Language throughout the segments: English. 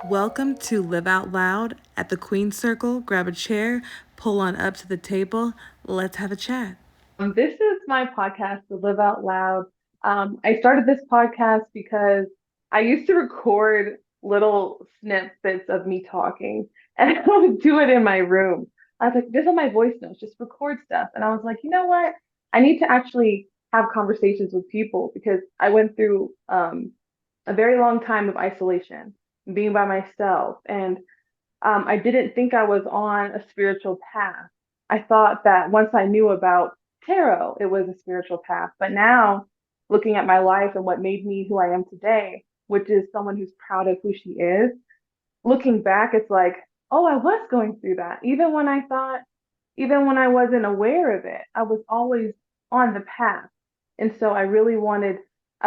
Welcome to Live Out Loud at the Queen Circle. Grab a chair, pull on up to the table. Let's have a chat. This is my podcast, to Live Out Loud. I started this podcast because I used to record little snippets of me talking, and I would do it in my room. I was like, this is my voice notes, just record stuff. And I was like, you know what? I need to actually have conversations with people because I went through a very long time of isolation, being by myself, and I didn't think I was on a spiritual path. I thought that once I knew about tarot, it was a spiritual path. But now, looking at my life and what made me who I am today, which is someone who's proud of who she is, looking back, it's like, oh, I was going through that. Even when I wasn't aware of it, I was always on the path. And so I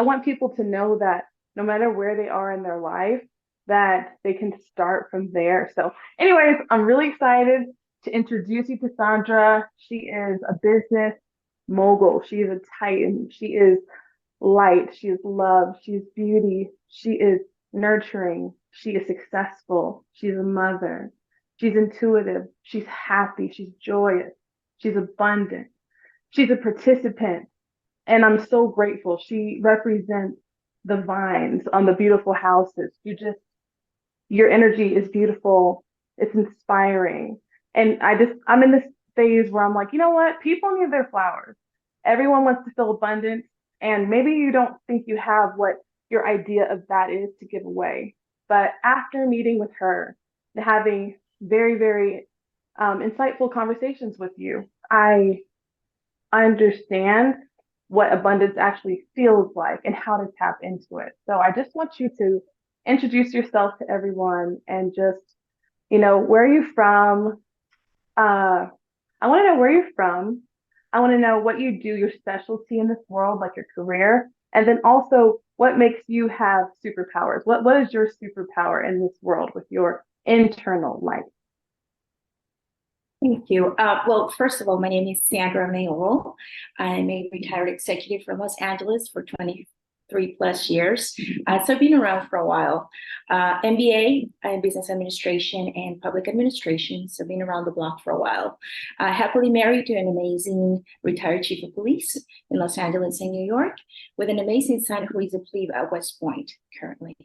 want people to know that no matter where they are in their life, that they can start from there. So, anyways, I'm really excited to introduce you to Sandra. She is a business mogul. She is a titan. She is light. She is love. She is beauty. She is nurturing. She is successful. She's a mother. She's intuitive. She's happy. She's joyous. She's abundant. She's a participant. And I'm so grateful. She represents the vines on the beautiful houses. Your energy is beautiful. It's inspiring. And I'm in this phase where I'm like, you know what? People need their flowers. Everyone wants to feel abundant. And maybe you don't think you have what your idea of that is to give away. But after meeting with her and having very, very insightful conversations with you, I understand what abundance actually feels like and how to tap into it. So I just want you to introduce yourself to everyone and just, where are you from? Uh, I want to know where you're from. I want to know what you do, your specialty in this world, like your career, and then also what makes you have superpowers. What is your superpower in this world with your internal life? Thank you. Well, first of all, my name is Sandra Mayoral. I'm a retired executive from Los Angeles for 23 plus years. So I've been around for a while. MBA in business administration and public administration. So I've been around the block for a while. Happily married to an amazing retired chief of police in Los Angeles and New York, with an amazing son who is a plebe at West Point currently.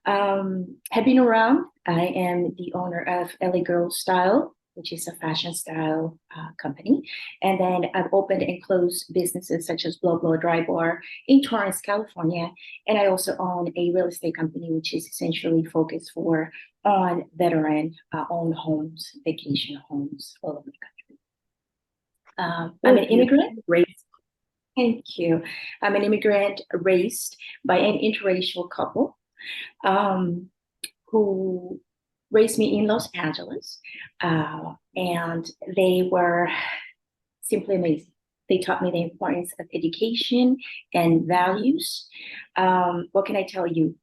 Have been around. I am the owner of LA Girl Style, which is a fashion style company. And then I've opened and closed businesses such as Blow Blow Dry Bar in Torrance, California. And I also own a real estate company, which is essentially focused on veteran owned homes, vacation homes all over the country. I'm an immigrant raised. Thank you. I'm an immigrant raised by an interracial couple who raised me in Los Angeles, and they were simply amazing. They taught me the importance of education and values. What can I tell you?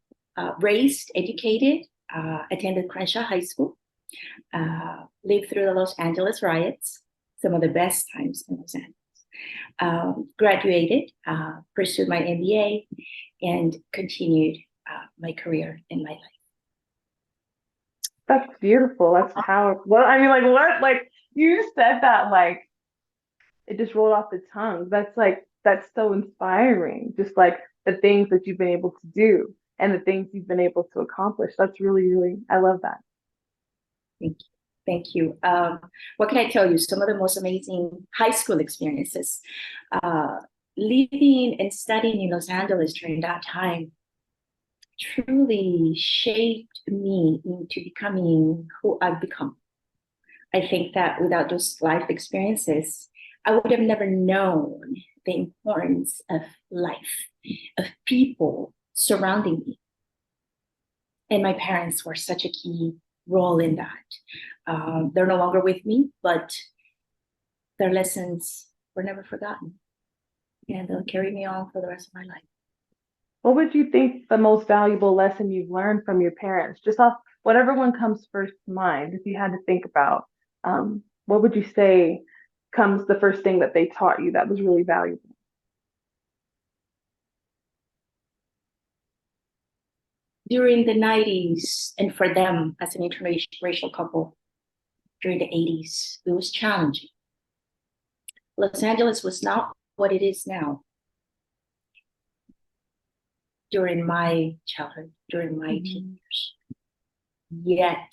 Raised, educated, attended Crenshaw High School, lived through the Los Angeles riots, some of the best times in Los Angeles. Graduated, pursued my MBA, and continued my career in my life. That's beautiful. That's powerful. Well, I mean, like, what? Like, you just said that, like, it just rolled off the tongue. That's so inspiring. Just like the things that you've been able to do and the things you've been able to accomplish. That's really, really, I love that. Thank you. Thank you. What can I tell you? Some of the most amazing high school experiences. Living and studying in Los Angeles during that time truly shaped me into becoming who I've become. I think that without those life experiences, I would have never known the importance of life, of people surrounding me. And my parents were such a key role in that. They're no longer with me, but their lessons were never forgotten. And they'll carry me on for the rest of my life. What would you think the most valuable lesson you've learned from your parents? Just off whatever one comes first to mind, if you had to think about, what would you say comes the first thing that they taught you that was really valuable? during the 90s, and for them as an interracial couple during the 80s, it was challenging. Los Angeles was not what it is now during my childhood, during my teen years. Yet,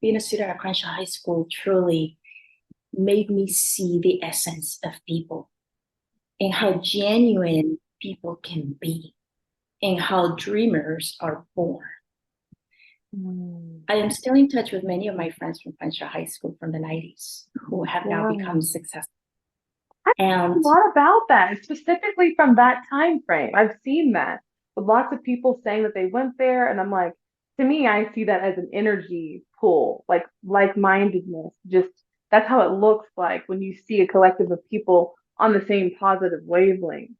being a student at Crenshaw High School truly made me see the essence of people and how genuine people can be and how dreamers are born. I am still in touch with many of my friends from Crenshaw High School from the 90s who have now become successful. I know a lot about that, specifically from that time frame. I've seen that with lots of people saying that they went there, and I'm like, to me, I see that as an energy pull, like-mindedness. Just that's how it looks like when you see a collective of people on the same positive wavelength.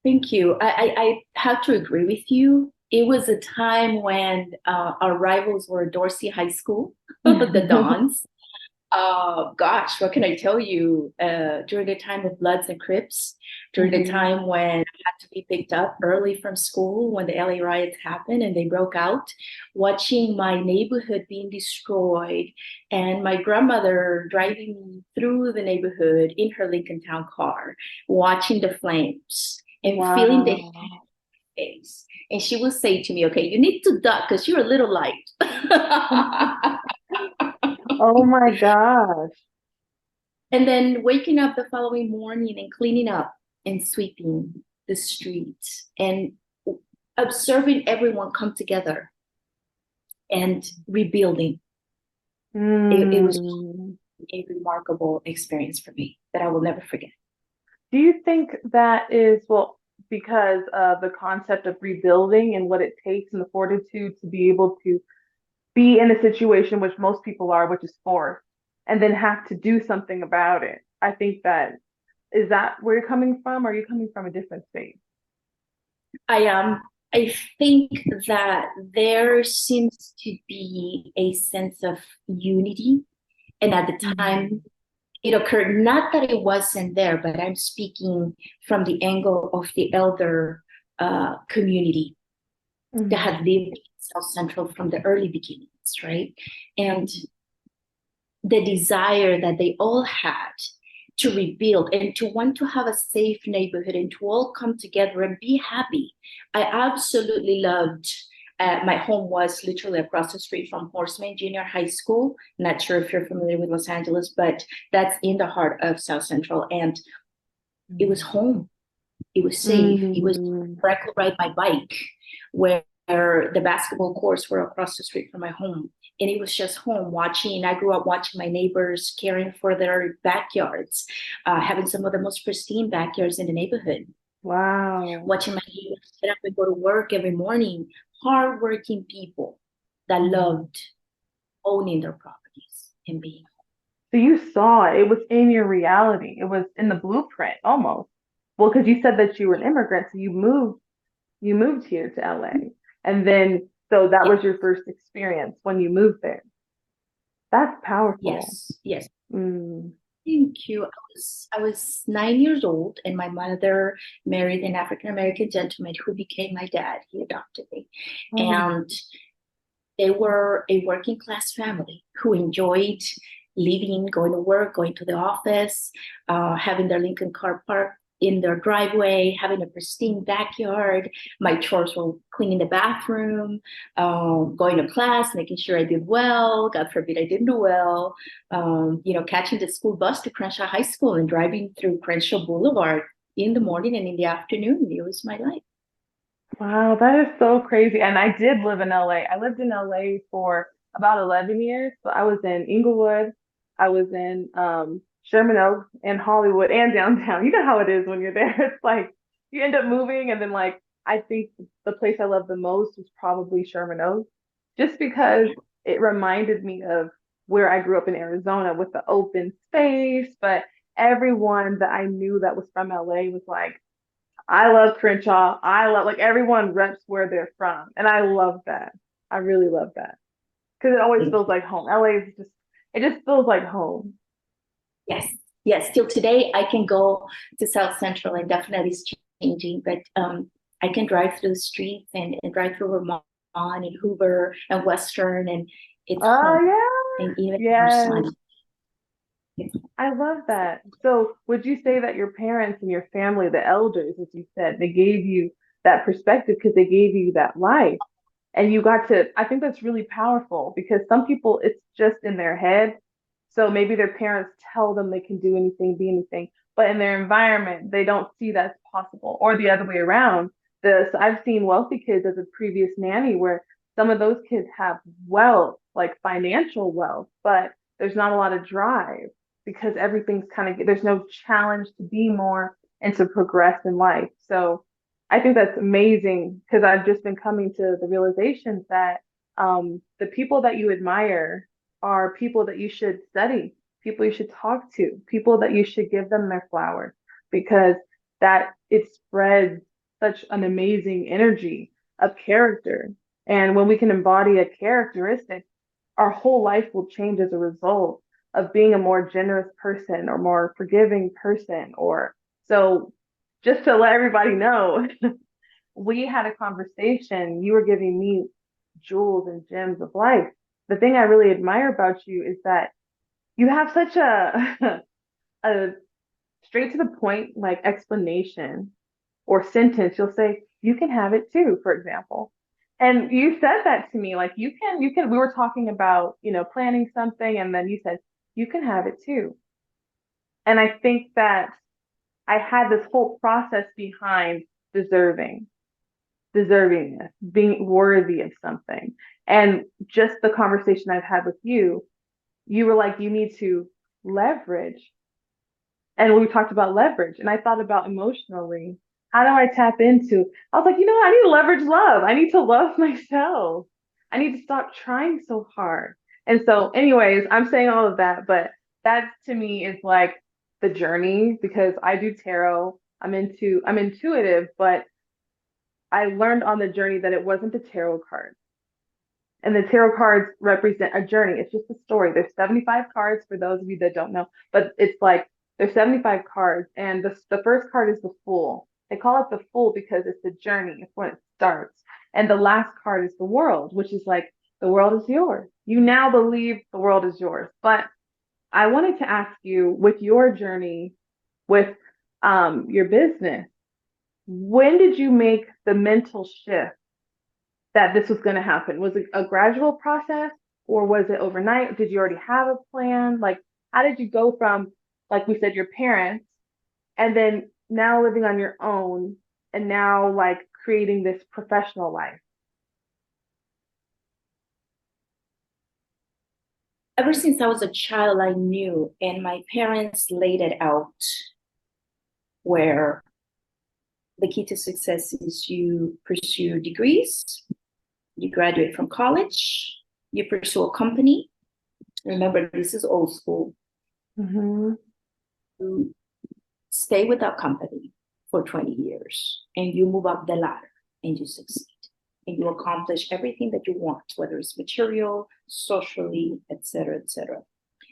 Thank you. I have to agree with you. It was a time when our rivals were Dorsey High School, the Dons. Gosh, what can I tell you? During the time of Bloods and Crips, during the time when I had to be picked up early from school when the LA riots happened and they broke out, watching my neighborhood being destroyed and my grandmother driving me through the neighborhood in her Lincoln Town car, watching the flames and feeling the face. And she would say to me, okay, you need to duck because you're a little light. Oh my gosh. And then waking up the following morning and cleaning up and sweeping the streets and observing everyone come together and rebuilding. It was a remarkable experience for me that I will never forget. Do you think that is, well, because of the concept of rebuilding and what it takes and the fortitude to be able to be in a situation which most people are, which is forced, and then have to do something about it? I think is that where you're coming from? Or are you coming from a different space? I think that there seems to be a sense of unity. And at the time, it occurred, not that it wasn't there, but I'm speaking from the angle of the elder community that had lived in South Central from the early beginnings, right? And the desire that they all had to rebuild and to want to have a safe neighborhood and to all come together and be happy. I absolutely loved, my home was literally across the street from Horseman Junior High School. Not sure if you're familiar with Los Angeles, but that's in the heart of South Central. And it was home. It was safe. It was where I could ride my bike, where the basketball courts were across the street from my home. And it was just home watching. I grew up watching my neighbors caring for their backyards, having some of the most pristine backyards in the neighborhood. Wow. Watching my neighbors get up and go to work every morning. Hardworking people that loved owning their properties and being home. So you saw it. It was in your reality. It was in the blueprint almost. Well, because you said that you were an immigrant, so you moved here to LA. And then so that was your first experience when you moved there. That's powerful. Yes. Thank you. I was 9 years old, and my mother married an African American gentleman who became my dad. He adopted me, and they were a working class family who enjoyed living, going to work, going to the office, having their Lincoln car parked in their driveway, having a pristine backyard. My chores were cleaning the bathroom, going to class, making sure I did well. God forbid I didn't do well. Catching the school bus to Crenshaw High School and driving through Crenshaw Boulevard in the morning and in the afternoon. It was my life. Wow, that is so crazy. And I did live in LA. I lived in LA for about 11 years. So I was in Inglewood. I was in Sherman Oaks and Hollywood and downtown. You know how it is when you're there. It's like you end up moving, and then like I think the place I loved the most was probably Sherman Oaks, just because it reminded me of where I grew up in Arizona with the open space. But everyone that I knew that was from LA was like, I love Crenshaw. I love, like, everyone reps where they're from. And I love that. I really love that. Because it always feels like home. LA is just, it just feels like home. Yes. Till today, I can go to South Central, and definitely it's changing. But I can drive through the streets and drive through Vermont and Hoover and Western, and it's home. Oh, And even more yeah. Yes. sunny. I love that. So, would you say that your parents and your family, the elders, as you said, they gave you that perspective because they gave you that life? And you got to, I think that's really powerful because some people, it's just in their head. So maybe their parents tell them they can do anything, be anything, but in their environment, they don't see that's possible, or the other way around. So I've seen wealthy kids as a previous nanny where some of those kids have wealth, like financial wealth, but there's not a lot of drive because everything's kind of, there's no challenge to be more and to progress in life. So I think that's amazing because I've just been coming to the realization that the people that you admire are people that you should study, people you should talk to, people that you should give them their flowers because that it spreads such an amazing energy of character. And when we can embody a characteristic, our whole life will change as a result of being a more generous person or more forgiving person. Or so just to let everybody know, we had a conversation. You were giving me jewels and gems of life. The thing I really admire about you is that you have such a a straight to the point like explanation or sentence. You'll say, "You can have it too," for example. And you said that to me, like you can, we were talking about, planning something, and then you said, "You can have it too." And I think that I had this whole process behind deserving, deservingness, being worthy of something. And just the conversation I've had with you were like, you need to leverage. And we talked about leverage. And I thought about emotionally, how do I tap into? I was like, I need to leverage love. I need to love myself. I need to stop trying so hard. And so, anyways, I'm saying all of that, but that to me is like the journey because I do tarot. I'm intuitive, but I learned on the journey that it wasn't the tarot card. And the tarot cards represent a journey. It's just a story. There's 75 cards for those of you that don't know, but it's like there's 75 cards, and the first card is the Fool. They call it the Fool because it's the journey. It's when it starts. And the last card is the World, which is like the world is yours. You now believe the world is yours. But I wanted to ask you, with your journey, with your business, when did you make the mental shift that this was going to happen? Was it a gradual process or was it overnight? Did you already have a plan? Like, how did you go from, like we said, your parents and then now living on your own and now like creating this professional life? Ever since I was a child, I knew, and my parents laid it out, where the key to success is you pursue degrees, you graduate from college, you pursue a company. Remember, this is old school. Mm-hmm. You stay with that company for 20 years and you move up the ladder and you succeed and you accomplish everything that you want, whether it's material, socially, etc., etc.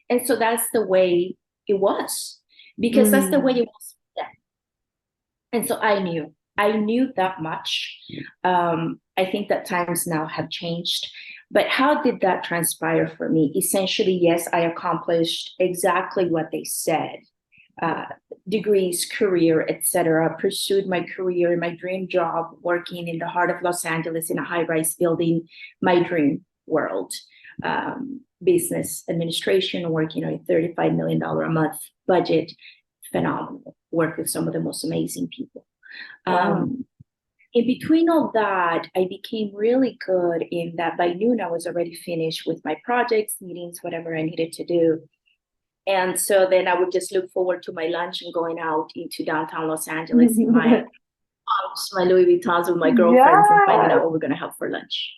And so that's the way it was, because that's the way it was then. And so I knew that much. I think that times now have changed. But how did that transpire for me? Essentially, yes, I accomplished exactly what they said. Degrees, career, etc. Pursued my career, my dream job, working in the heart of Los Angeles in a high-rise building, my dream world. Business administration, working on a $35 million a month budget, phenomenal. Work with some of the most amazing people. Wow. In between all that, I became really good in that by noon, I was already finished with my projects, meetings, whatever I needed to do. And so then I would just look forward to my lunch and going out into downtown Los Angeles in my Louboutins with my girlfriends and finding out what we're going to have for lunch.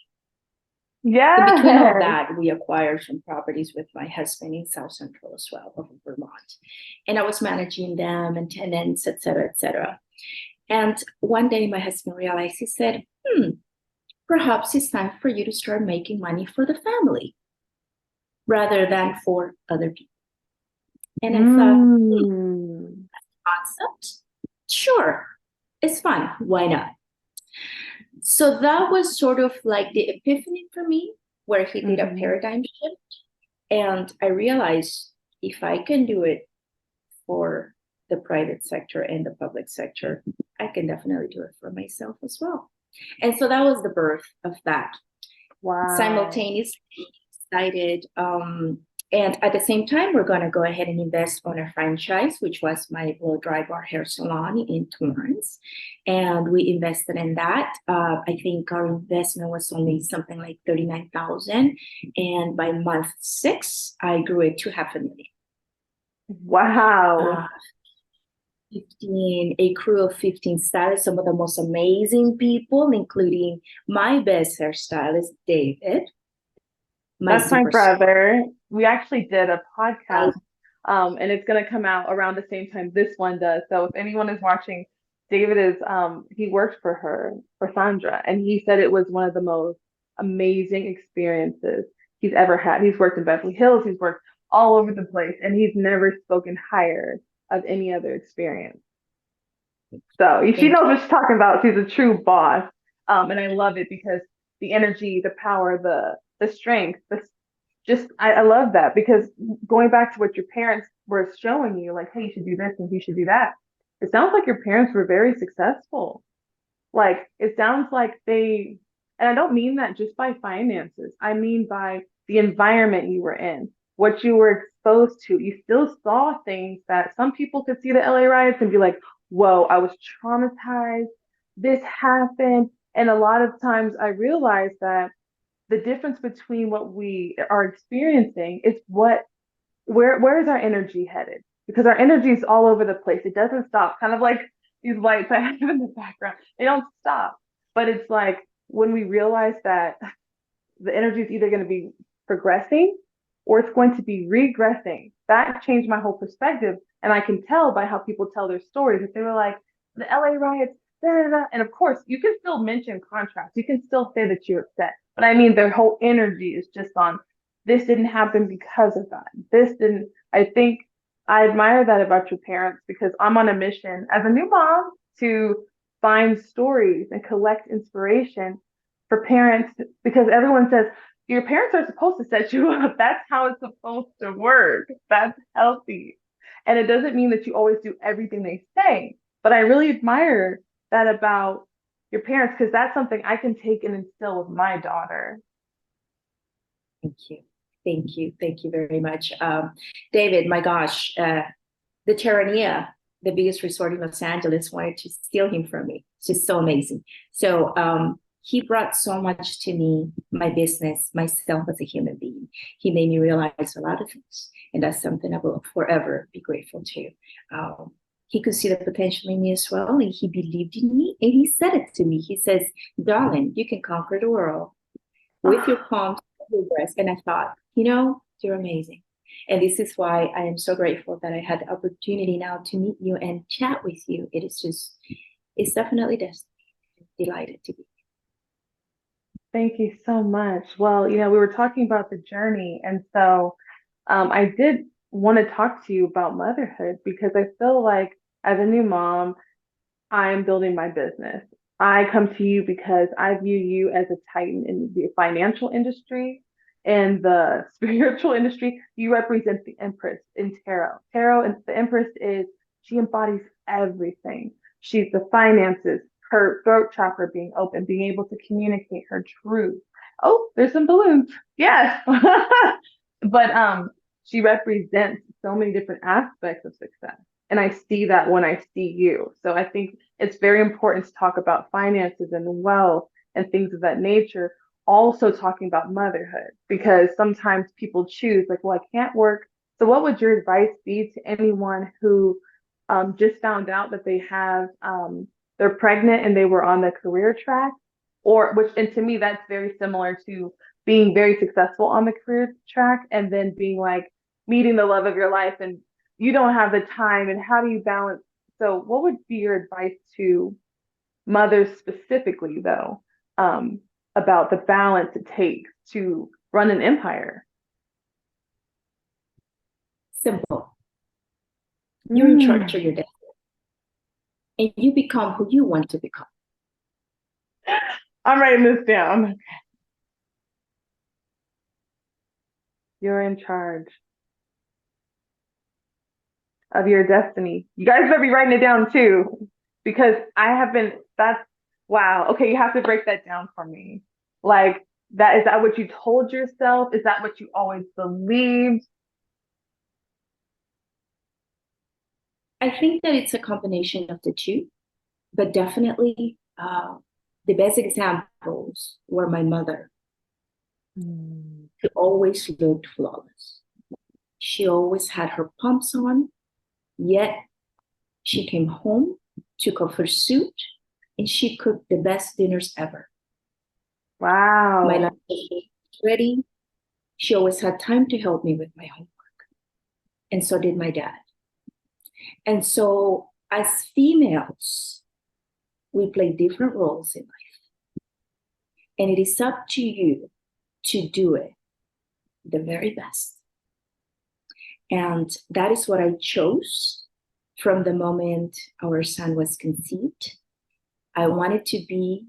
In between all that, we acquired some properties with my husband in South Central as well, of Vermont. And I was managing them and tenants, et cetera, et cetera. And one day my husband realized, he said, perhaps it's time for you to start making money for the family rather than for other people. And I thought, concept, sure, it's fun. Why not? So that was sort of like the epiphany for me, where he did a Mm-hmm. paradigm shift. And I realized if I can do it for the private sector and the public sector, I can definitely do it for myself as well. And so that was the birth of that. Wow. Simultaneously decided, and at the same time, we're going to go ahead and invest on a franchise, which was my blow dry bar hair salon in Torrance. And we invested in that. I think our investment was only something like 39,000. And by month 6, I grew it to 500,000. Wow. 15, a crew of 15 stylists, some of the most amazing people, including my best hairstylist, David. That's my brother. We actually did a podcast, and it's going to come out around the same time this one does. So if anyone is watching, David is, he worked for Sandra, and he said it was one of the most amazing experiences he's ever had. He's worked in Beverly Hills, he's worked all over the place, and he's never spoken higher of any other experience. So she knows what she's talking about. She's a true boss. And I love it because the energy, the power, the strength, I love that, because going back to what your parents were showing you, like, hey, you should do this and you should do that. It sounds like your parents were very successful. Like, it sounds like and I don't mean that just by finances. I mean by the environment you were in, what you were exposed to. You still saw things that some people could see the LA riots and be like, whoa, I was traumatized. This happened. And a lot of times I realized that the difference between what we are experiencing is where is our energy headed? Because our energy is all over the place. It doesn't stop. Kind of like these lights I have in the background. They don't stop. But it's like when we realize that the energy is either going to be progressing or it's going to be regressing. That changed my whole perspective. And I can tell by how people tell their stories. If they were like, the LA riots, da, da, da. And of course, you can still mention contrast. You can still say that you're upset. But I mean, their whole energy is just on, this didn't happen because of that. This didn't, I think I admire that about your parents, because I'm on a mission as a new mom to find stories and collect inspiration for parents, because everyone says, your parents are supposed to set you up. That's how it's supposed to work. That's healthy. And it doesn't mean that you always do everything they say. But I really admire that about your parents, because that's something I can take and instill with my daughter. Thank you. Thank you. Thank you very much. David, my gosh, the Terranea, the biggest resort in Los Angeles, wanted to steal him from me. It's just so amazing. So he brought so much to me, my business, myself as a human being. He made me realize a lot of things. And that's something I will forever be grateful to. He could see the potential in me as well, and he believed in me, and he said it to me. He says, darling, you can conquer the world with your palms and your breast. And I thought, you're amazing. And this is why I am so grateful that I had the opportunity now to meet you and chat with you. It's definitely destiny. Delighted to be. Thank you so much. Well, we were talking about the journey, and so I did want to talk to you about motherhood, because I feel like as a new mom, I'm building my business. I come to you because I view you as a titan in the financial industry and the spiritual industry. You represent the Empress in tarot. Tarot, and the Empress she embodies everything. She's the finances, her throat chakra being open, being able to communicate her truth. Oh, there's some balloons. Yes. But she represents so many different aspects of success. And I see that when I see you. So I think it's very important to talk about finances and wealth and things of that nature. Also talking about motherhood, because sometimes people choose like, well, I can't work. So what would your advice be to anyone who just found out that they're pregnant and they were on the career track, and to me, that's very similar to being very successful on the career track and then being like meeting the love of your life and you don't have the time, and how do you balance? So what would be your advice to mothers specifically, though, about the balance it takes to run an empire? Simple. You're in charge of your destiny, and you become who you want to become. I'm writing this down. You're in charge of your destiny. You guys better be writing it down too, because I have been, that's, wow. Okay, you have to break that down for me. Like, that, is that what you told yourself? Is that what you always believed? I think that it's a combination of the two, but definitely the best examples were my mother, who always looked flawless. She always had her pumps on, yet she came home, took off her suit, and she cooked the best dinners ever. My Wow. lunch was ready. She always had time to help me with my homework. And so did my dad. And so, as females, we play different roles in life. And it is up to you to do it the very best. And that is what I chose from the moment our son was conceived. I wanted to be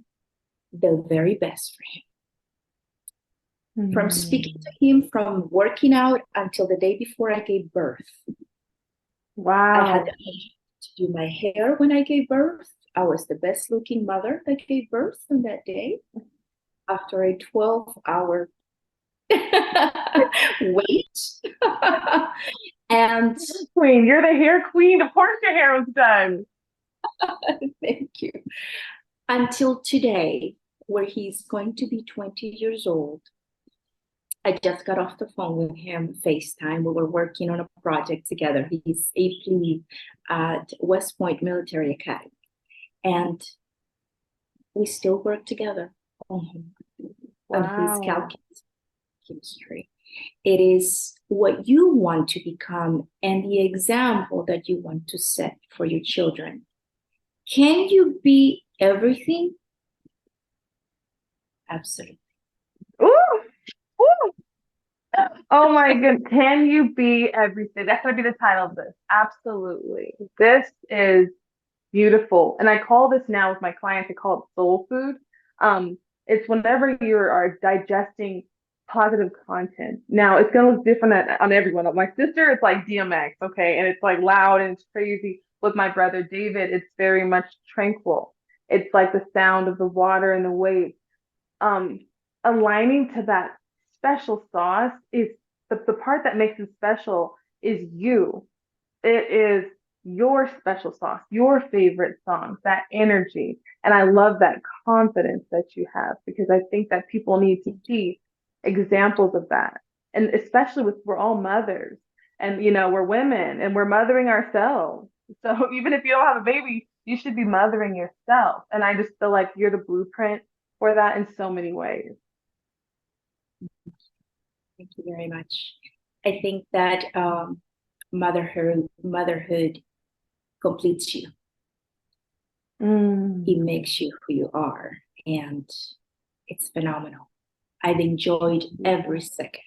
the very best for him. From speaking to him, from working out until the day before I gave birth. Wow. I had the opportunity to do my hair when I gave birth. I was the best looking mother that gave birth on that day after a 12-hour wait. And Queen, you're the hair queen. Of course your hair was done. thank you. Until today, where he's going to be 20 years old. I just got off the phone with him, FaceTime. We were working on a project together. He's a plebe at West Point Military Academy. And we still work together on his calculus chemistry. It is what you want to become and the example that you want to set for your children. Can you be everything? Absolutely. Ooh, ooh. Oh my goodness. Can you be everything? That's going to be the title of this. Absolutely. This is beautiful. And I call this now with my clients, I call it soul food. It's whenever you are digesting positive content. Now, it's going to look different on everyone. My sister, it's like DMX, okay? And it's like loud and it's crazy. With my brother David, it's very much tranquil. It's like the sound of the water and the waves. um Aligning to that special sauce is the part that makes it special is you. It is your special sauce, your favorite songs, that energy. And I love that confidence that you have, because I think that people need to see examples of that. And especially with, we're all mothers, and we're women and we're mothering ourselves. So even if you don't have a baby, you should be mothering yourself. And I just feel like you're the blueprint for that in so many ways. Thank you very much. I think that motherhood completes you. It makes you who you are, and it's phenomenal. I've enjoyed every second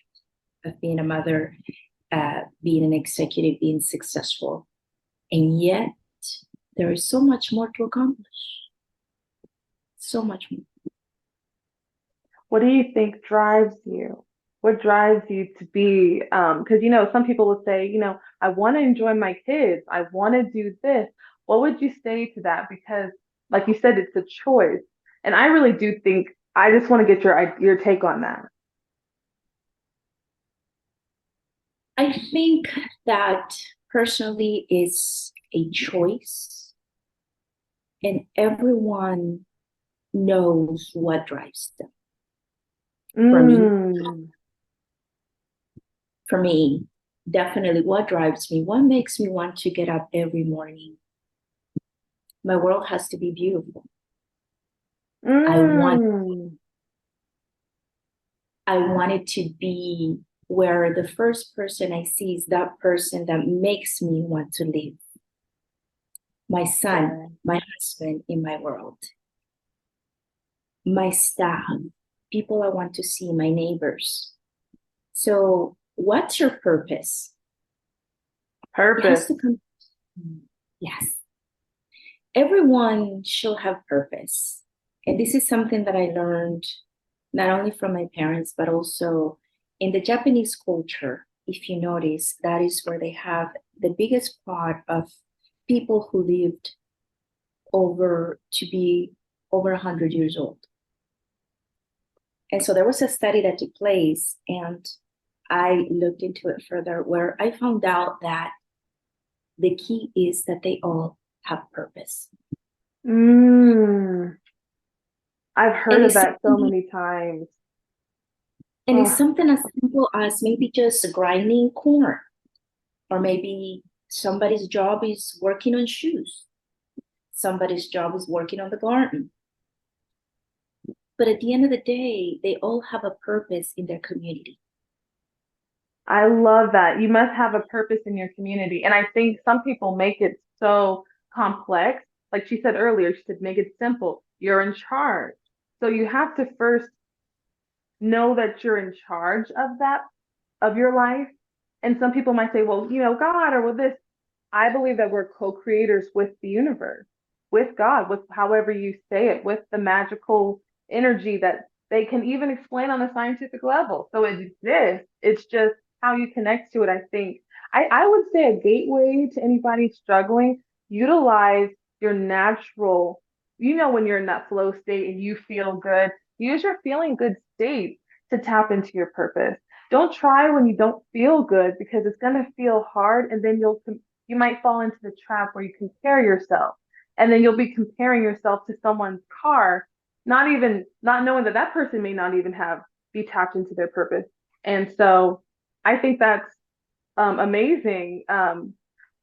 of being a mother, being an executive, being successful, and yet there is so much more to accomplish. So much more. What do you think drives you? What drives you to be, because some people will say, I want to enjoy my kids, I want to do this. What would you say to that? Because like you said, it's a choice. And I really do think, I just want to get your take on that. I think that personally is a choice, and everyone knows what drives them. For me, definitely what drives me, what makes me want to get up every morning. My world has to be beautiful. I want it to be where the first person I see is that person that makes me want to live. My son, my husband in my world, my staff, people I want to see, my neighbors. So what's your purpose? Purpose. Yes. Everyone should have purpose. And this is something that I learned not only from my parents, but also in the Japanese culture. If you notice, that is where they have the biggest part of people who lived over to be over 100 years old. And so there was a study that took place, and I looked into it further, where I found out that the key is that they all have purpose. Mm, I've heard And of it's that so something, many times. and it's Oh, something as simple as maybe just grinding corn, or maybe somebody's job is working on shoes. Somebody's job is working on the garden. But at the end of the day, they all have a purpose in their community. I love that. You must have a purpose in your community. And I think some people make it so complex. Like she said earlier, she said, make it simple. You're in charge. So you have to first know that you're in charge of that, of your life. And some people might say, well, God, or with this. I believe that we're co-creators with the universe, with God, with however you say it, with the magical energy that they can even explain on a scientific level. So it exists. It's just how you connect to it, I think. I would say a gateway to anybody struggling, utilize your natural, when you're in that flow state and you feel good, use your feeling good state to tap into your purpose. Don't try when you don't feel good because it's going to feel hard, and then you might fall into the trap where you compare yourself, and then you'll be comparing yourself to someone's car, not knowing that that person may not even have be tapped into their purpose. And so I think that's amazing.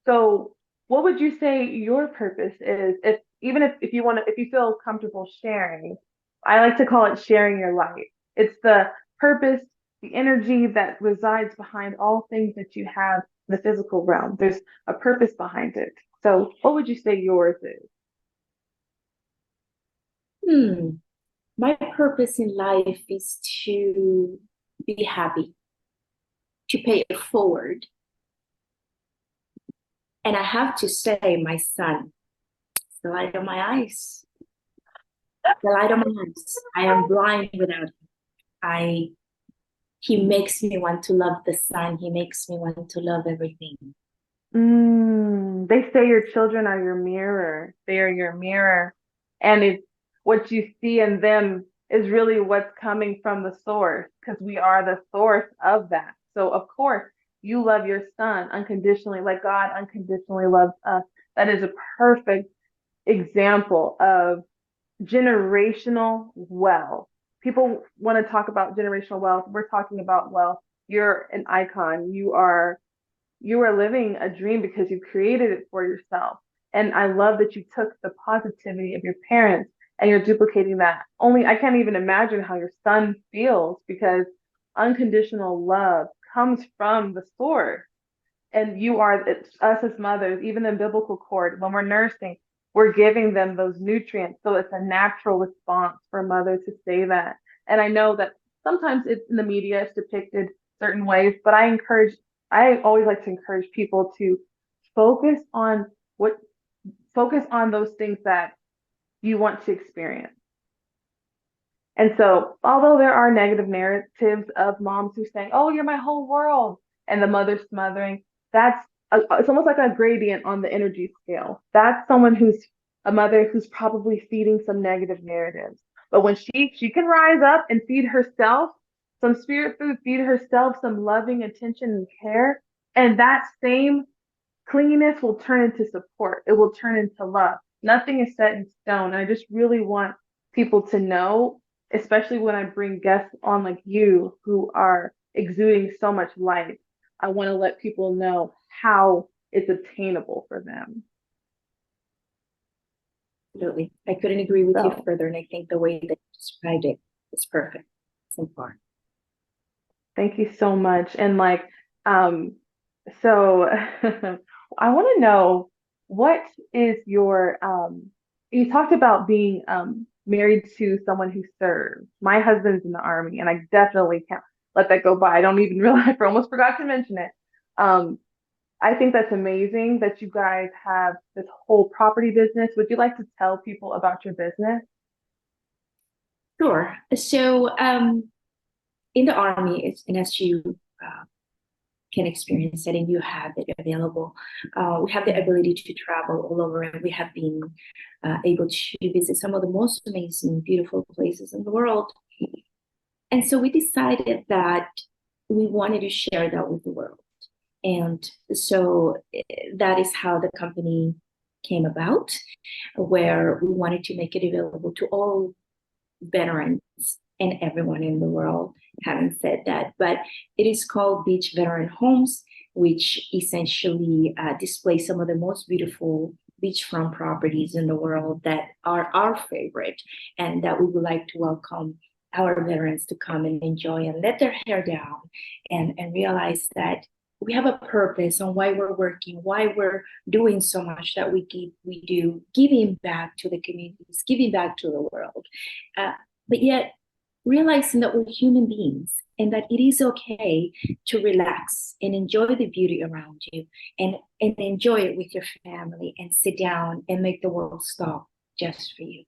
So what would you say your purpose is, if even if you want to, if you feel comfortable sharing? I like to call it sharing your light. It's the purpose, the energy that resides behind all things that you have in the physical realm. There's a purpose behind it. So what would you say yours is? Hmm. My purpose in life is to be happy, to pay it forward. And I have to say, my son, the light of my eyes, the light of my eyes. I am blind without him. I He makes me want to love the sun. He makes me want to love everything. They say your children are your mirror. They are your mirror. And it's what you see in them is really what's coming from the source, because we are the source of that. So, of course, you love your son unconditionally, like God unconditionally loves us. That is a perfect example of generational wealth. People want to talk about generational wealth. We're talking about wealth. You're an icon. You are living a dream because you created it for yourself. And I love that you took the positivity of your parents and you're duplicating that. Only I can't even imagine how your son feels, because unconditional love comes from the source. And it's us as mothers, even in biblical court, when we're nursing, we're giving them those nutrients. So it's a natural response for a mother to say that. And I know that sometimes it's in the media, it's depicted certain ways, but I always like to encourage people to focus on what, focus on those things that you want to experience. And so, although there are negative narratives of moms who saying, "Oh, you're my whole world," and the mother smothering, it's almost like a gradient on the energy scale. That's someone who's a mother who's probably feeding some negative narratives. But when she can rise up and feed herself some spirit food, feed herself some loving attention and care, and that same clinginess will turn into support. It will turn into love. Nothing is set in stone. And I just really want people to know, especially when I bring guests on like you who are exuding so much light, I want to let people know how it's attainable for them. Absolutely. I couldn't agree with you So further. And I think the way that you described it is perfect so far. thank you so much. And um, so I want to know, what is your you talked about being married to someone who serves. My husband's in the army, and I definitely can't let that go by. I don't even realize I almost forgot to mention it. Um, I think that's amazing that you guys have this whole property business. Would you like to tell people about your business? Sure. So, in the army, and as you uh, can experience it and you have it available, we have the ability to travel all over, and we have been able to visit some of the most amazing, beautiful places in the world. And so we decided that we wanted to share that with the world. And so that is how the company came about, where we wanted to make it available to all veterans and everyone in the world. Having said that, but it is called Beach Veteran Homes, which essentially displays some of the most beautiful beachfront properties in the world that are our favorite, and that we would like to welcome our veterans to come and enjoy and let their hair down, and realize that we have a purpose on why we're working, why we're doing so much that we do, giving back to the communities, giving back to the world. Uh, but yet realizing that we're human beings and that it is okay to relax and enjoy the beauty around you, and enjoy it with your family and sit down and make the world stop just for you.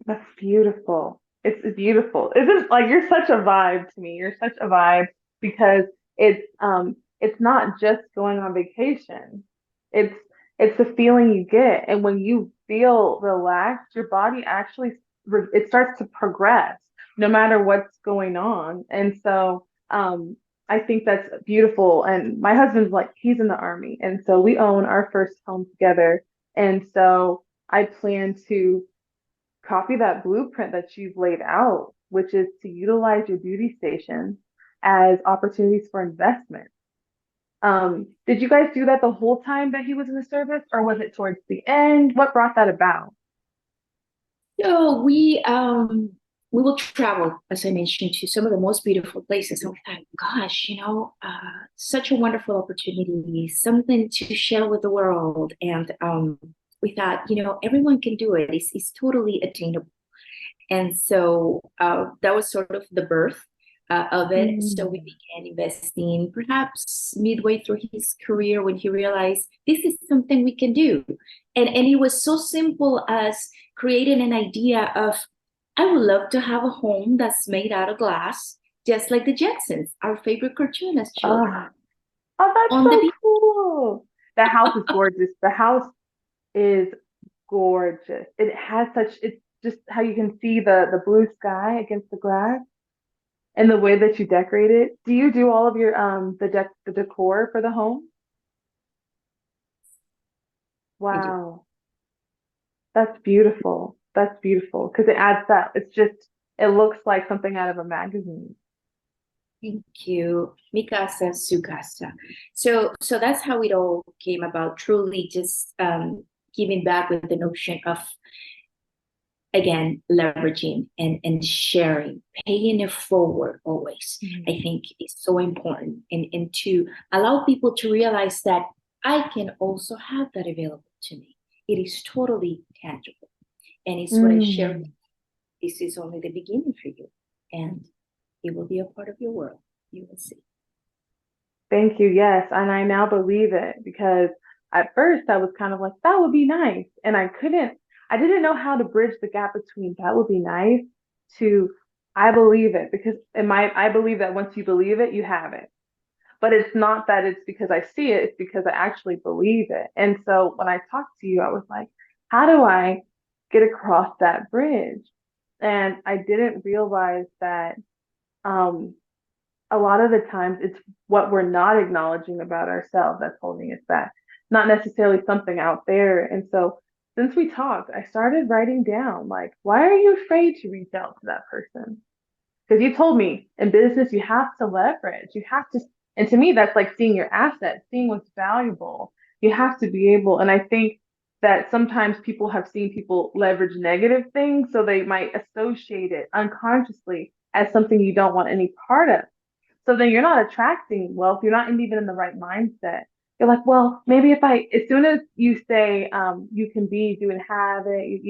That's beautiful. It's beautiful. Isn't like you're such a vibe to me. You're such a vibe because it's not just going on vacation. It's it's the feeling you get, and when you feel relaxed, your body actually it starts to progress no matter what's going on. And so I think that's beautiful. And my husband's like he's in the army, and so we own our first home together. And so I plan to copy that blueprint that you've laid out, which is to utilize your beauty stations as opportunities for investment. Did you guys do that the whole time that he was in the service, or was it towards the end? What brought that about? So we will travel, as I mentioned, to some of the most beautiful places. And we thought, gosh, such a wonderful opportunity, something to share with the world. And we thought, everyone can do it. It's totally attainable. And so that was sort of the birth of it. So we Mm. began investing perhaps midway through his career when he realized this is something we can do. And it was so simple as creating an idea of, I would love to have a home that's made out of glass, just like the Jetsons, our favorite cartoon as children. Oh, oh, that's On the so beach. cool. The house is gorgeous. The house is gorgeous. It has such, it's just how you can see the blue sky against the glass and the way that you decorate it. Do you do all of your the decor for the home? We do. Wow. That's beautiful. That's beautiful because it adds that. It's just, it looks like something out of a magazine. Thank you. Mikasa Sugasa. So that's how it all came about, truly just giving back with the notion of, again, leveraging and sharing, paying it forward always. Mhm. I think is so important, and to allow people to realize that I can also have that available to me. It is totally tangible. And it's what I share. Mm. This is only the beginning for you, and it will be a part of your world. You will see. Thank you. Yes. And I now believe it because at first I was kind of like, that would be nice. And I didn't know how to bridge the gap between that would be nice to I believe it because I believe that once you believe it, you have it. But it's not that it's because I see it, it's because I actually believe it. And so when I talked to you, I was like, how do I get across that bridge? And I didn't realize that um, a lot of the times it's what we're not acknowledging about ourselves that's holding us back, not necessarily something out there. And so since we talked, I started writing down like, why are you afraid to reach out to that person? Because you told me in business, you have to leverage, you have to, and to me, that's like seeing your assets, seeing what's valuable. You have to be able, and I think that sometimes people have seen people leverage negative things, so they might associate it unconsciously as something you don't want any part of. So then you're not attracting wealth. You're not even in the right mindset. You're like, well, maybe if as soon as you say you can be, do, and have it,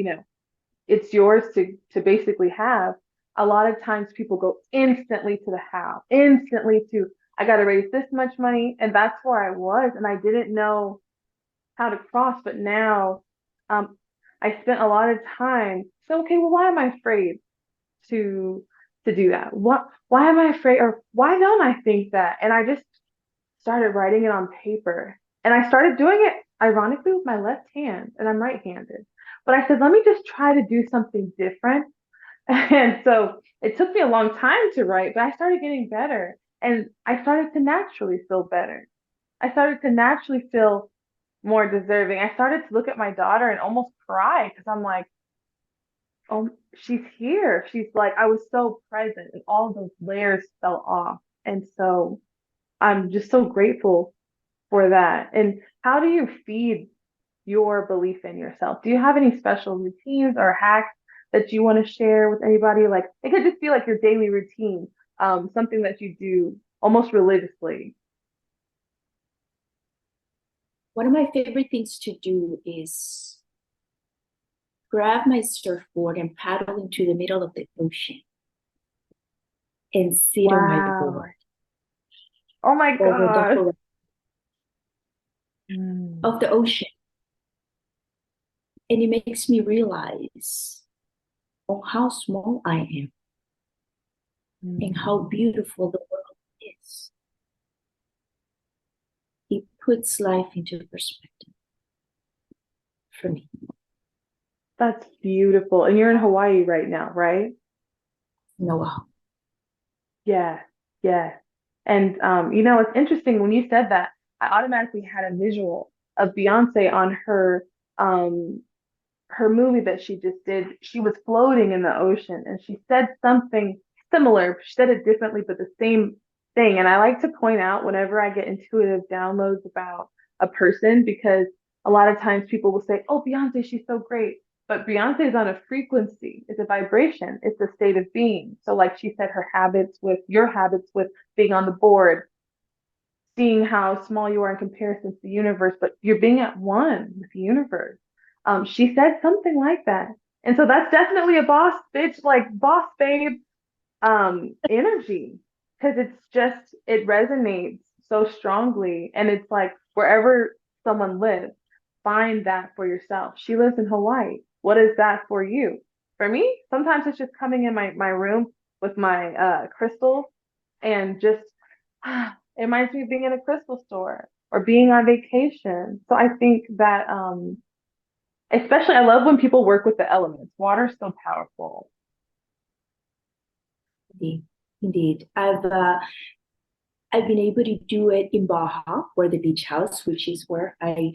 it's yours to basically have. A lot of times people go instantly to the how, instantly to I got to raise this much money, and that's where I was, and I didn't know how to cross. But now, um, I spent a lot of time. So, okay, well, why am I afraid to do that? Why am I afraid, or why don't I think that? And I just started writing it on paper. And I started doing it ironically with my left hand, and I'm right-handed. But I said, let me just try to do something different. And so it took me a long time to write, but I started getting better. And I started to naturally feel better. I started to naturally feel more deserving. I started to look at my daughter and almost cry because I'm like, oh, she's here. She's like, I was so present and all those layers fell off. And so I'm just so grateful for that. And how do you feed your belief in yourself? Do you have any special routines or hacks that you want to share with anybody? Like it could just be like your daily routine, something that you do almost religiously. One of my favorite things to do is grab my surfboard and paddle into the middle of the ocean and sit on my Wow. board Oh my over the gosh. horizon Mm, of the ocean. And it makes me realize on how small I am and mm. how beautiful the world is. It puts life into perspective for me. That's beautiful. And you're in Hawaii right now, right? Noah. Yeah, yeah. And it's interesting when you said that, I automatically had a visual of Beyonce on um her movie that she just did. She was floating in the ocean and she said something similar. She said it differently, but the same thing. And I like to point out whenever I get intuitive downloads about a person, because a lot of times people will say, oh, Beyonce, she's so great. But Beyonce is on a frequency, it's a vibration, it's a state of being. So, like she said, her habits with your habits with being on the board, seeing how small you are in comparison to the universe, but you're being at one with the universe. She said something like that. And so that's definitely a boss bitch, like boss babe energy. Because it resonates so strongly. And it's like wherever someone lives, find that for yourself. She lives in Hawaii. What is that for you? For me, sometimes it's just coming in my room with my crystals and just it reminds me of being in a crystal store or being on vacation. So I think that especially I love when people work with the elements. Water is so powerful. Indeed. Indeed. I've been able to do it in Baja or the beach house, which is where I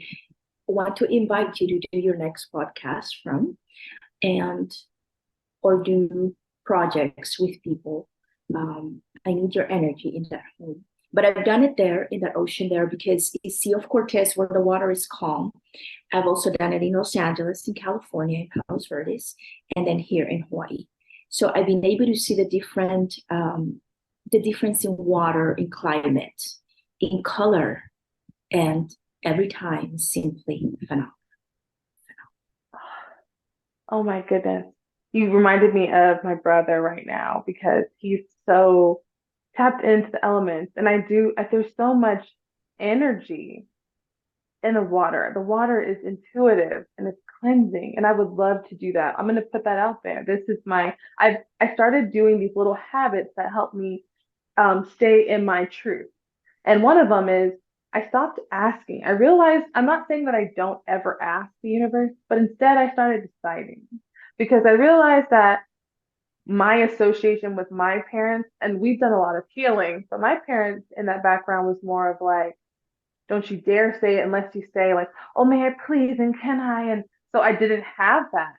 want to invite you to do your next podcast from, and or do projects with people. I need your energy in that home. But I've done it there in the ocean there because it's Sea of Cortez where the water is calm. I've also done it in Los Angeles, in California, in Palos Verdes, and then here in Hawaii. So I've been able to see the difference in water, in climate, in color, and every time simply phenomenal. Oh my goodness. You reminded me of my brother right now because he's so tapped into the elements. And there's so much energy in the water. The water is intuitive and it's cleansing. And I would love to do that. I'm going to put that out there. I started doing these little habits that help me stay in my truth. And one of them is I stopped asking. I realized I'm not saying that I don't ever ask the universe, but instead I started deciding because I realized that my association with my parents, and we've done a lot of healing, but my parents in that background was more of like, don't you dare say it unless you say like, oh, may I please and can I? And so I didn't have that.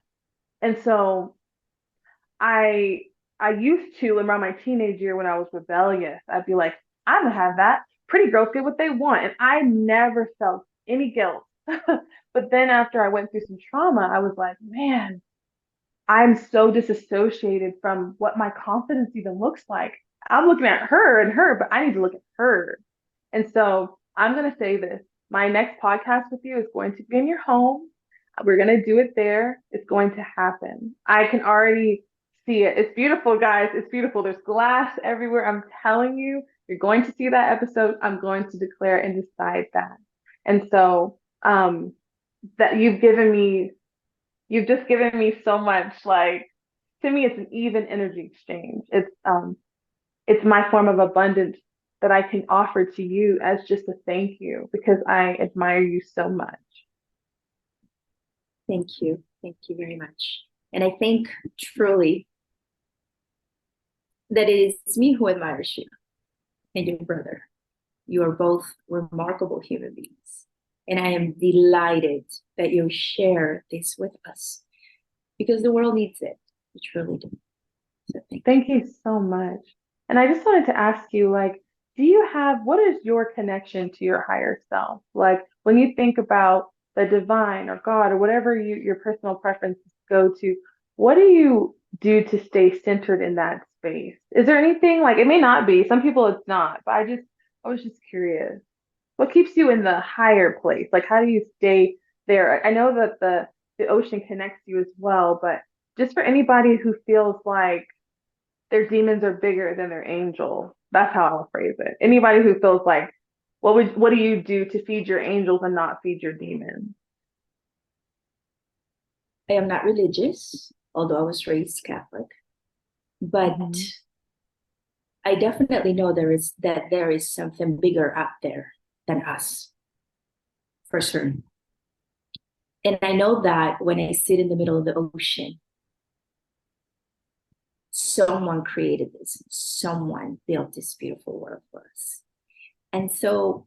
And so I I used to around my teenage year when I was rebellious, I'd be like, I'm gonna have that. Pretty girls get what they want. And I never felt any guilt. But then after I went through some trauma, I was like, man, I'm so disassociated from what my confidence even looks like. I'm looking at her and her, but I need to look at her. And so I'm going to say this. My next podcast with you is going to be in your home. We're going to do it there. It's going to happen. I can already see it. It's beautiful, guys. It's beautiful. There's glass everywhere. I'm telling you, you're going to see that episode. I'm going to declare and decide that. And so that You've just given me so much. Like, to me, it's an even energy exchange. It's my form of abundance that I can offer to you as just a thank you because I admire you so much. Thank you. Thank you very much. And I think truly that it is me who admires you and your brother. You are both remarkable human beings. And I am delighted that you share this with us because the world needs it. We truly do. So Thank you so much. And I just wanted to ask you, like, what is your connection to your higher self? Like, when you think about the divine or God or whatever your personal preferences go to, what do you do to stay centered in that space? Is there anything, like, it may not be, some people it's not, but I was just curious. What keeps you in the higher place? Like, how do you stay there? I know that the ocean connects you as well, but just for anybody who feels like their demons are bigger than their angels. That's how I'll phrase it. Anybody who feels like, what do you do to feed your angels and not feed your demons? I am not religious, although I was raised Catholic, but I definitely know there is something bigger out there than us, for certain. And I know that when I sit in the middle of the ocean, someone created this, someone built this beautiful world for us. And so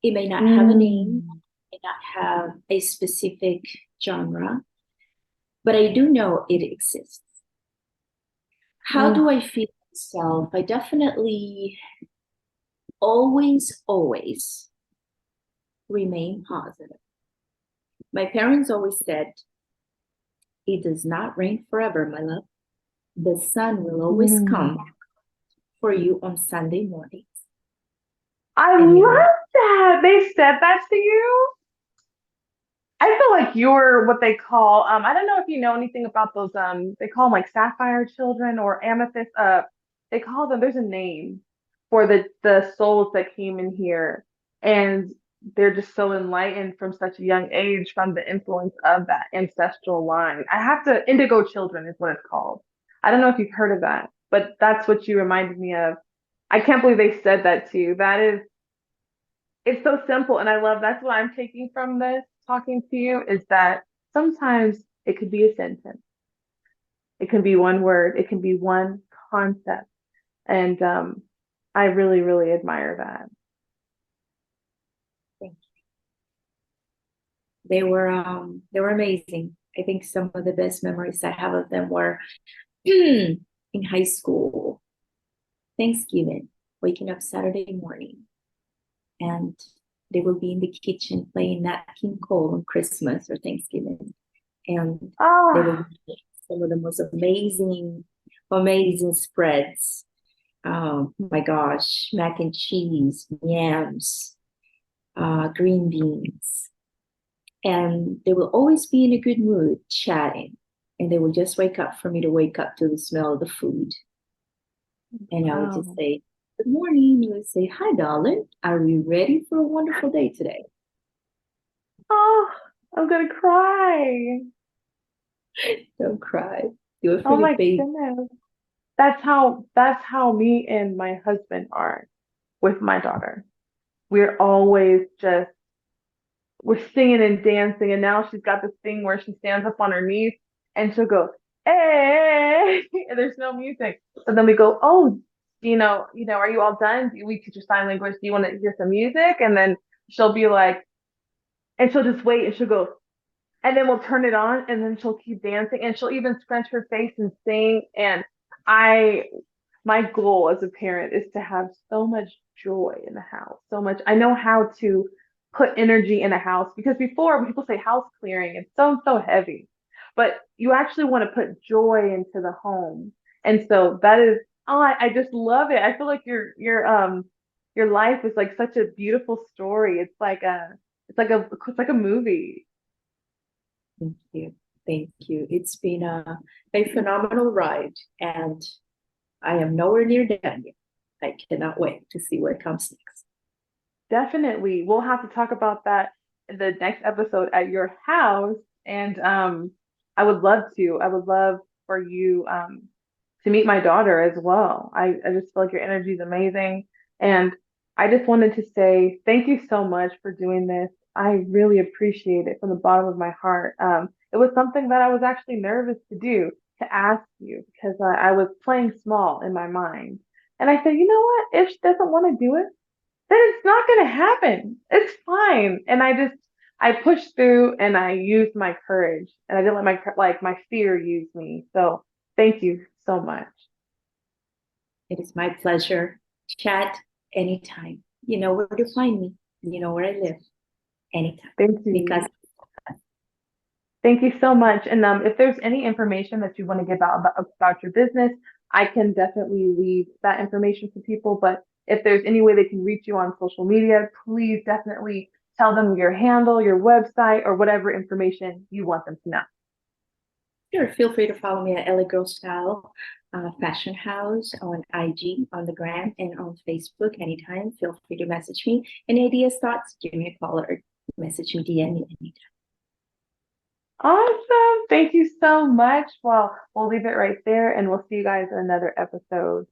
it may not have a name, it may not have a specific genre, but I do know it exists. How do I feel myself? I definitely always remain positive. My parents always said, it does not rain forever, my love. The sun will always come for you on Sunday mornings. I love that. They said that to you. I feel like you're what they call, I don't know if you know anything about those, they call them like sapphire children or amethyst, they call them, there's a name for the souls that came in here and they're just so enlightened from such a young age from the influence of that ancestral line. Indigo children is what it's called. I don't know if you've heard of that, but that's what you reminded me of. I can't believe they said that to you. It's so simple. And I love, that's what I'm taking from this talking to you is that sometimes it could be a sentence. It can be one word. It can be one concept. And I really, really admire that. Thank you. They were amazing. I think some of the best memories I have of them were in high school, Thanksgiving, waking up Saturday morning, and they will be in the kitchen playing Nat King Cole on Christmas or Thanksgiving. And they will make some of the most amazing spreads. Oh my gosh, mac and cheese, yams, green beans. And they will always be in a good mood chatting. And they will just wake up for me to wake up to the smell of the food. And I would just say, good morning. You would say, hi, darling. Are we ready for a wonderful day today? Oh, I'm gonna cry. Don't cry. Do it for Oh your my baby. goodness. That's how me and my husband are with my daughter. We're always just we're singing and dancing, and now she's got this thing where she stands up on her knees and she'll go, hey, and there's no music. So then we go, oh, are you all done? We teach her sign language. Do you want to hear some music? And then she'll be like, and she'll just wait and she'll go, and then we'll turn it on and then she'll keep dancing and she'll even scrunch her face and sing. And my goal as a parent is to have so much joy in the house, so much. I know how to put energy in a house because before when people say house clearing, it's so heavy, but you actually want to put joy into the home. And so that is, oh, I just love it. I feel like your life is like such a beautiful story. It's like a movie. Thank you. Thank you. It's been a phenomenal ride, and I am nowhere near done yet. I cannot wait to see what comes next. Definitely. We'll have to talk about that in the next episode at your house And I would love to. I would love for you to meet my daughter as well. I just feel like your energy is amazing. And I just wanted to say thank you so much for doing this. I really appreciate it from the bottom of my heart. It was something that I was actually nervous to do, to ask you, because I was playing small in my mind. And I said, you know what? If she doesn't want to do it, then it's not going to happen. It's fine. And I pushed through and I used my courage and I didn't let my fear use me. So thank you so much. It is my pleasure. Chat anytime. You know where to find me. You know where I live. Anytime. Thank Because you. Thank you so much. And if there's any information that you want to give out about your business, I can definitely leave that information for people. But if there's any way they can reach you on social media, please definitely tell them your handle, your website, or whatever information you want them to know. sure, feel free to follow me at LA Girl Style Fashion House on IG, on the gram, and on Facebook anytime. Feel free to message me. Any ideas, thoughts, give me a call or message me, DM me anytime. Awesome. Thank you so much. Well, we'll leave it right there and we'll see you guys in another episode.